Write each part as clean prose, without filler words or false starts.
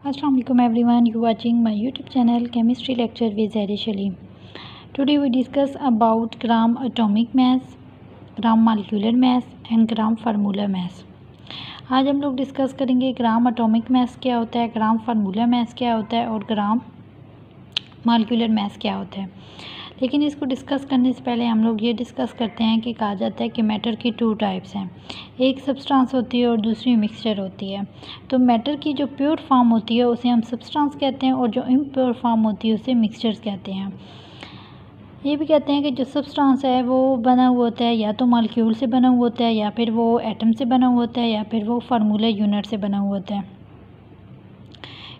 Assalamu alaikum everyone, you watching my YouTube channel Chemistry Lecture with Zahirish Ali. Today we discuss about gram atomic mass, gram molecular mass and gram formula mass. आज हम लोग discuss करेंगे ग्राम atomic मास क्या होता है, ग्राम formula mass क्या होता है और ग्राम मॉलिक्यूलर मास क्या होता है। लेकिन इसको डिस्कस करने से पहले हम लोग ये डिस्कस करते हैं कि कहा जाता है कि मैटर की टू टाइप्स हैं, एक सब्सटेंस होती है और दूसरी मिक्सचर होती है। तो मैटर की जो प्योर फॉर्म होती है उसे हम सब्सटेंस कहते हैं और जो इम्प्योर फॉर्म होती है उसे मिक्सचर्स कहते हैं। ये भी कहते हैं कि जो सब्सटेंस है वो बना हुआ होता है या तो मॉलिक्यूल से बना हुआ होता है या फिर वो एटम से बना हुआ होता है या फिर वो फार्मूला यूनिट से बना हुआ होता है।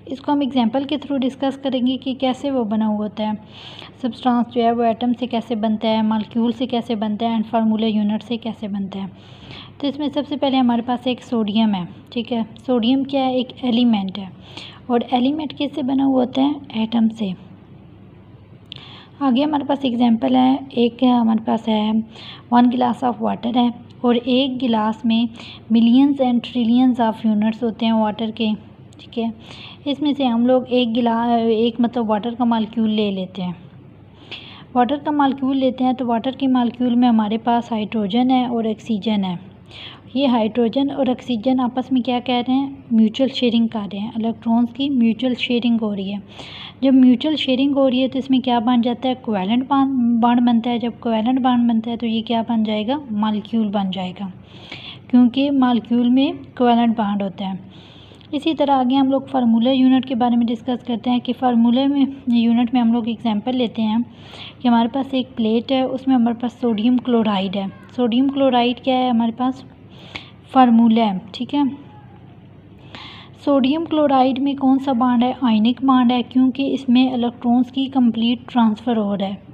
इसको हम एग्जांपल के थ्रू डिस्कस करेंगे कि कैसे वो बना हुआ होता है। सब्सटेंस जो है वो एटम से कैसे बनता है, मॉलिक्यूल से कैसे बनता है एंड फार्मूला यूनिट से कैसे बनता है। तो इसमें सबसे पहले हमारे पास एक सोडियम है, ठीक है। सोडियम क्या है, एक एलिमेंट है और एलिमेंट किससे बना हुआ होता है, एटम से। आगे हमारे पास एग्जांपल है, एक हमारे पास है 1 गिलास ऑफ वाटर है और एक गिलास में millions and trillions of units होते हैं वाटर के, ठीक है। इसमें से हम लोग एक मतलब वाटर का मालिक्यूल ले लेते हैं। वाटर का मालिक्यूल लेते हैं तो वाटर के मालिक्यूल में हमारे पास हाइड्रोजन है और ऑक्सीजन है। ये हाइड्रोजन और ऑक्सीजन आपस में क्या कह रहे हैं, म्यूचुअल शेयरिंग कर रहे हैं। इलेक्ट्रॉन्स की म्यूचुअल शेयरिंग हो रही है। जब म्यूचुअल शेयरिंग हो रही है तो इसमें क्या बन जाता है, कोवैलेंट बॉन्ड बनता है। जब कोवैलेंट बॉन्ड बनता है तो ये क्या बन जाएगा, मॉलिक्यूल बन जाएगा, क्योंकि मॉलिक्यूल में कोवैलेंट बॉन्ड होता है। इसी तरह आगे हम लोग फार्मूला यूनिट के बारे में डिस्कस करते हैं कि फार्मूला में यूनिट में हम लोग एग्जांपल लेते हैं कि हमारे पास एक प्लेट है, उसमें हमारे पास सोडियम क्लोराइड है। सोडियम क्लोराइड क्या है, हमारे पास फार्मूला है, ठीक है। सोडियम क्लोराइड में कौन सा बॉन्ड है, आयनिक बॉन्ड है, क्योंकि इसमें इलेक्ट्रॉन्स की कंप्लीट ट्रांसफ़र हो रहा है।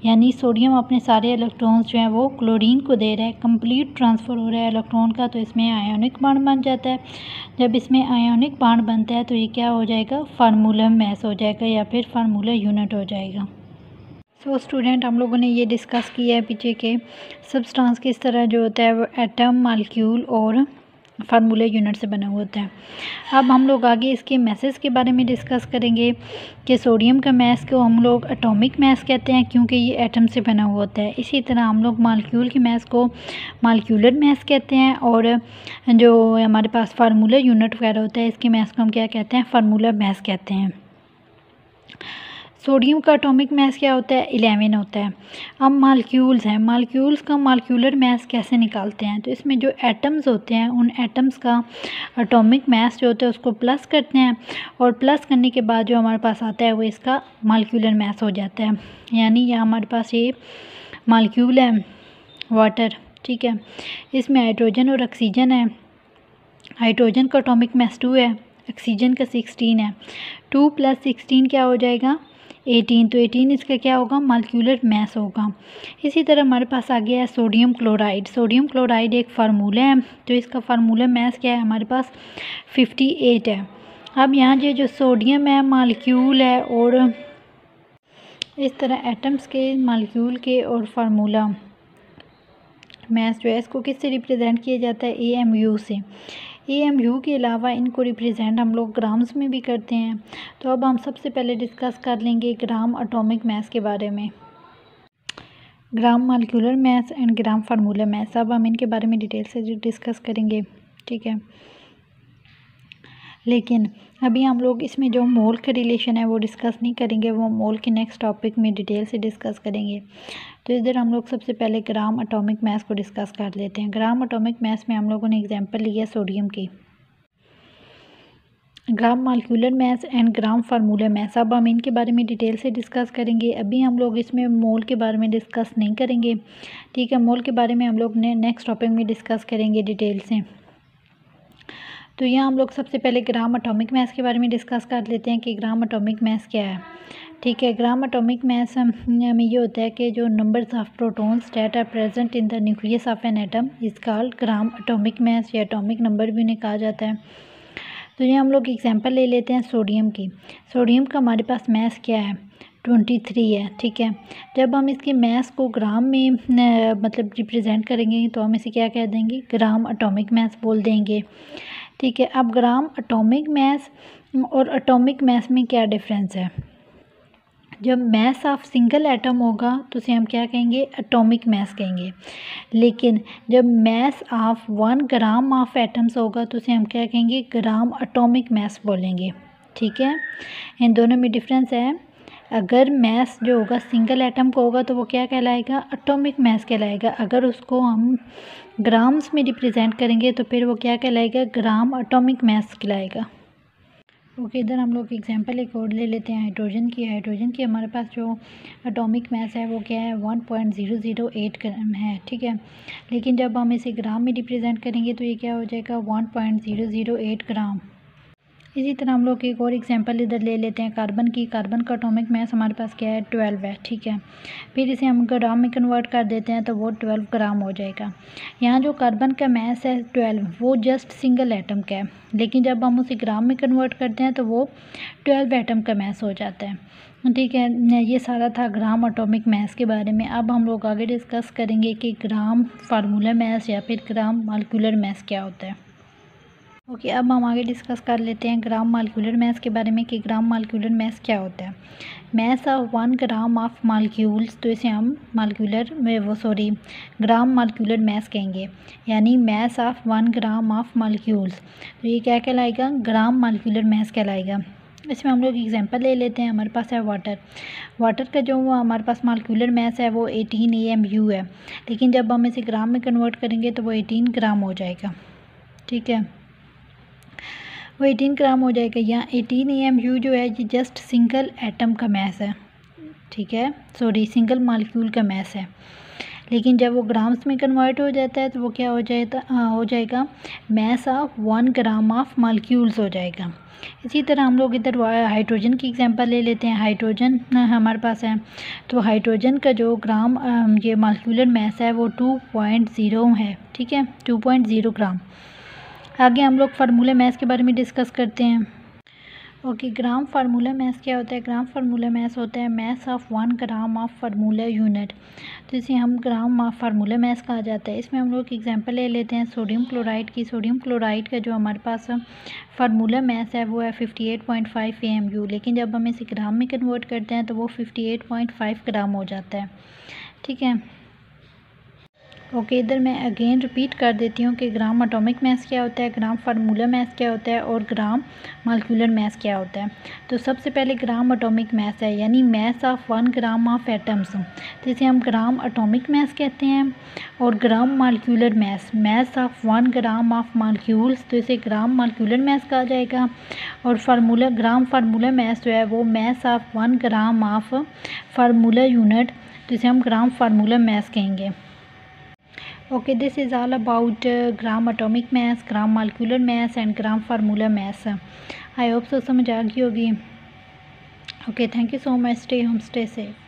यानी सोडियम अपने सारे इलेक्ट्रॉन्स जो हैं वो क्लोरीन को दे रहा है, कंप्लीट ट्रांसफ़र हो रहा है इलेक्ट्रॉन का, तो इसमें आयोनिक बॉन्ड बन जाता है। जब इसमें आयोनिक बॉन्ड बनता है तो ये क्या हो जाएगा, फार्मूला मास हो जाएगा या फिर फार्मूला यूनिट हो जाएगा। सो स्टूडेंट, हम लोगों ने ये डिस्कस किया है पीछे के सब्सटेंस किस तरह जो होता है वो एटम, मॉलिक्यूल और फार्मूला यूनिट से बना हुआ होता है। अब हम लोग आगे इसके मैसेज के बारे में डिस्कस करेंगे कि सोडियम का मैस को हम लोग एटॉमिक मैस कहते हैं क्योंकि ये एटम से बना हुआ होता है। इसी तरह हम लोग मॉलिक्यूल के मैस को मॉलिक्यूलर मैस कहते हैं और जो हमारे पास फार्मूला यूनिट वगैरह होता है इसके मैस को हम क्या कहते हैं, फार्मूला मैस कहते हैं। सोडियम का एटॉमिक मास क्या होता है, 11 होता है। अब मॉलिक्यूल्स हैं, मॉलिक्यूल्स का मॉलिक्यूलर मास कैसे निकालते हैं, तो इसमें जो एटम्स होते हैं उन एटम्स का एटॉमिक मास जो होता है उसको प्लस करते हैं और प्लस करने के बाद जो हमारे पास आता है वो इसका मॉलिक्यूलर मास हो जाता है। यानी यहाँ हमारे पास ये मॉलिक्यूल है वाटर, ठीक है। इसमें हाइड्रोजन और ऑक्सीजन है। हाइड्रोजन का एटॉमिक मास 2 है, ऑक्सीजन का 16 है। 2 + 16 क्या हो जाएगा, 18। तो 18 इसका क्या होगा, मॉलिक्यूलर मास होगा। इसी तरह हमारे पास आ गया है सोडियम क्लोराइड। सोडियम क्लोराइड एक फार्मूला है, तो इसका फार्मूला मास क्या है, हमारे पास 58 है। अब यहाँ जो सोडियम है मॉलिक्यूल है और इस तरह एटम्स के, मॉलिक्यूल के और फार्मूला मास जो है इसको किससे रिप्रेजेंट किया जाता है, AMU से। AMU के अलावा इनको रिप्रेजेंट हम लोग ग्राम्स में भी करते हैं। तो अब हम सबसे पहले डिस्कस कर लेंगे ग्राम एटॉमिक मास के बारे में, gram molecular mass and gram formula mass. अब हम इनके बारे में डिटेल से डिस्कस करेंगे, ठीक है। लेकिन अभी हम लोग इसमें जो मोल का रिलेशन है वो डिस्कस नहीं करेंगे, वो मोल के नेक्स्ट टॉपिक में डिटेल से डिस्कस करेंगे। तो इधर हम लोग सबसे पहले ग्राम एटॉमिक मास को डिस्कस कर लेते हैं। ग्राम एटॉमिक मास में हम लोगों ने एग्जांपल लिया सोडियम की। Gram molecular mass and gram formula mass, अब हम इनके बारे में डिटेल से डिस्कस करेंगे। अभी हम लोग इसमें मोल के बारे में डिस्कस नहीं करेंगे, ठीक है। मोल के बारे में हम लोग नेक्स्ट टॉपिक में डिस्कस करेंगे डिटेल से। तो यहाँ हम लोग सबसे पहले ग्राम एटॉमिक मास के बारे में डिस्कस कर लेते हैं कि ग्राम एटॉमिक मास क्या है, ठीक है। ग्राम एटॉमिक मास में ये होता है कि जो numbers of protons that are present in the nucleus of an atom is called gram atomic mass, या एटॉमिक नंबर भी उन्हें कहा जाता है। तो ये हम लोग एग्जांपल ले लेते हैं सोडियम की। सोडियम का हमारे पास मास क्या है, 23 है, ठीक है। जब हम इसके मास को ग्राम में मतलब रिप्रेजेंट करेंगे तो हम इसे क्या कह देंगे, ग्राम एटॉमिक मास बोल देंगे, ठीक है। अब ग्राम एटॉमिक मास और एटॉमिक मास में क्या डिफरेंस है। जब मास ऑफ सिंगल एटम होगा तो उसे हम क्या कहेंगे, एटॉमिक मास कहेंगे। लेकिन जब mass of 1 gram of atoms होगा तो उसे हम क्या कहेंगे, ग्राम एटॉमिक मास बोलेंगे। ठीक है, इन दोनों में डिफरेंस है। अगर मास जो होगा सिंगल एटम को होगा तो वो क्या कहलाएगा, एटॉमिक मास कहलाएगा। अगर उसको हम ग्राम्स में रिप्रेजेंट करेंगे तो फिर वो क्या कहलाएगा, ग्राम एटॉमिक मास कहलाएगा। ओके, इधर हम लोग एग्जांपल एक और ले लेते हैं हाइड्रोजन की। हाइड्रोजन की हमारे पास जो एटॉमिक मास है वो क्या है, 1.008 ग्राम है। ठीक है, लेकिन जब हम इसे ग्राम में रिप्रेजेंट करेंगे तो ये क्या हो जाएगा, 1.008 ग्राम। इसी तरह हम लोग एक और एग्जांपल इधर ले लेते हैं कार्बन की। कार्बन का एटॉमिक मास हमारे पास क्या है, 12 है। ठीक है, फिर इसे हम ग्राम में कन्वर्ट कर देते हैं तो वो 12 ग्राम हो जाएगा। यहाँ जो कार्बन का मास है 12, वो जस्ट सिंगल एटम का है, लेकिन जब हम उसे ग्राम में कन्वर्ट करते हैं तो वो 12 एटम का मास हो जाता है। ठीक है, ये सारा था ग्राम एटॉमिक मास के बारे में। अब हम लोग आगे डिस्कस करेंगे कि ग्राम फार्मूला मास या फिर ग्राम मॉलिक्यूलर मास क्या होता है। ओके, अब हम आगे डिस्कस कर लेते हैं ग्राम मॉलिक्यूलर मास के बारे में कि ग्राम मॉलिक्यूलर मास क्या होता है। Mass of 1 gram of molecules, तो इसे हम ग्राम मॉलिक्यूलर मास कहेंगे, यानी mass of 1 gram of molecules. तो ये क्या कहलाएगा, ग्राम मॉलिक्यूलर मास कहलाएगा। इसमें हम लोग एग्जांपल ले लेते हैं। हमारे पास है वाटर। वाटर का जो हमारे पास मॉलिक्यूलर मास है वो 18 AMU है, लेकिन जब हम इसे ग्राम में कन्वर्ट करेंगे तो वो 18 ग्राम हो जाएगा। ठीक है, वो 18 ग्राम हो जाएगा। यहाँ 18 AMU जो है ये जस्ट सिंगल एटम का मास है। ठीक है, सिंगल मॉलिक्यूल का मास है, लेकिन जब वो ग्राम्स में कन्वर्ट हो जाता है तो वो क्या हो जाएगा mass of 1 gram of molecules हो जाएगा। इसी तरह हम लोग इधर हाइड्रोजन की एग्जांपल ले लेते हैं। हाइड्रोजन हमारे पास है, तो हाइड्रोजन का जो ग्राम ये मॉलिक्यूलर मास है वो 2.0 है। ठीक है, 2.0 ग्राम। आगे हम लोग फार्मूला मास के बारे में डिस्कस करते हैं। ओके, ग्राम फार्मूला मास क्या होता है। ग्राम फार्मूला मास होता है mass of 1 gram of formula unit, तो इसे हम ग्राम फार्मूला मास कहा जाता है। इसमें हम लोग एग्जांपल ले लेते हैं सोडियम क्लोराइड की। सोडियम क्लोराइड का जो हमारे पास फार्मूला मास है वो है 58.5 AMU, लेकिन जब हम इसे ग्राम में कन्वर्ट करते हैं तो वो 58.5 ग्राम हो जाता है। ठीक है, ओके, इधर मैं अगेन रिपीट कर देती हूँ कि ग्राम एटॉमिक मास क्या होता है, ग्राम फार्मूला मास क्या होता है और ग्राम मॉलिक्यूलर मास क्या होता है। तो सबसे पहले ग्राम एटॉमिक मास है, यानी mass of 1 gram of atoms, तो इसे हम ग्राम एटॉमिक मास कहते हैं। और gram molecular mass, mass of 1 gram of molecules, तो इसे ग्राम मॉलिक्यूलर मास कहा जाएगा। और ग्राम फार्मूला मास जो है वो mass of 1 gram of formula unit, तो इसे हम ग्राम फार्मूला मास कहेंगे। Okay, this is all about gram atomic mass, gram molecular mass and gram formula mass. I hope so समझ आ गई होगी। Okay, thank you so much. Stay home, stay safe.